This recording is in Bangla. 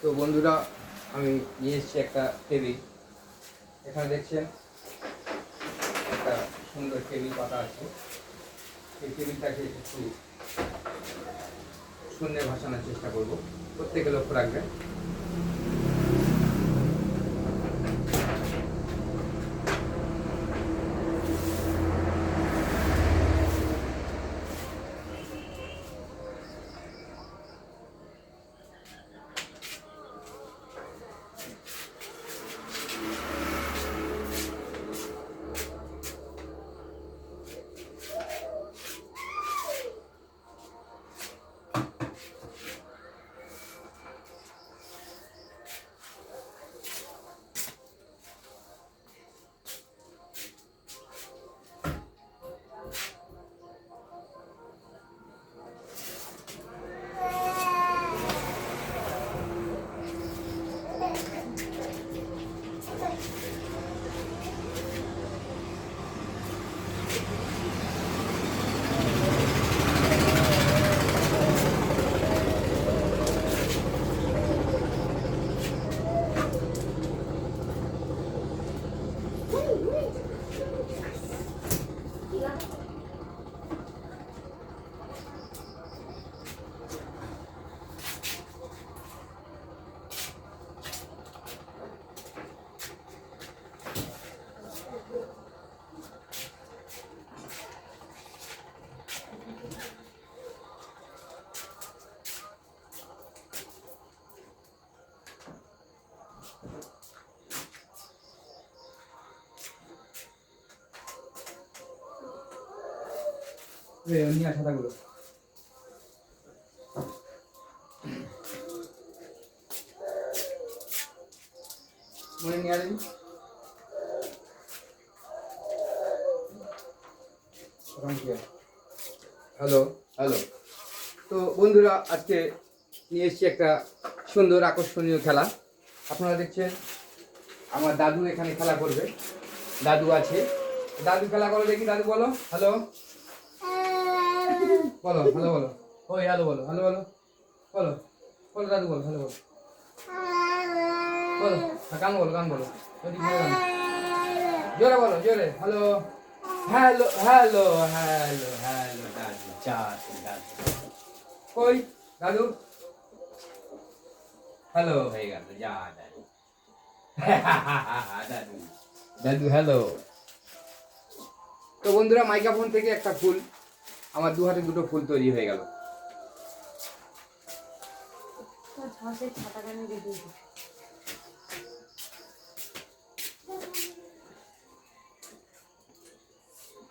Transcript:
তো বন্ধুরা, আমি নিয়ে এসেছি একটা টেবিল। এখানে দেখছেন একটা সুন্দর টেবিল পাতা আছে। এই টেবিলটাকে একটু শূন্যে ভাসানোর চেষ্টা করব, প্রত্যেকে লক্ষ্য রাখবেন। নিয়ে খাতাগুলো মনে নিয়ে আসবি। Hello hello. তো বন্ধুরা, আজকে নিয়ে এসেছি একটা সুন্দর আকর্ষণীয় খেলা। আপনারা দেখছেন আমার দাদু এখানে খেলা করবে। দাদু আছে, দাদু খেলা করো দেখি। দাদু বলো হ্যালো, বলো হ্যালো, বলো ওই হ্যালো, বলো হ্যালো, বলো বলো বলো দাদু বলো হ্যালো, বলো বলো গান বলো, গান বলো জোরে বলো, জোরে hello hello hello hello hello. দাদু দাদু কই দাদু? হ্যালো হয়ে গেল, যা দাদু দাদু দাদু হ্যালো। তো বন্ধুরা, মাইক্রোফোন থেকে একটা ফুল, আমার দু হাতে দুটো ফুল তৈরি হয়ে গেল।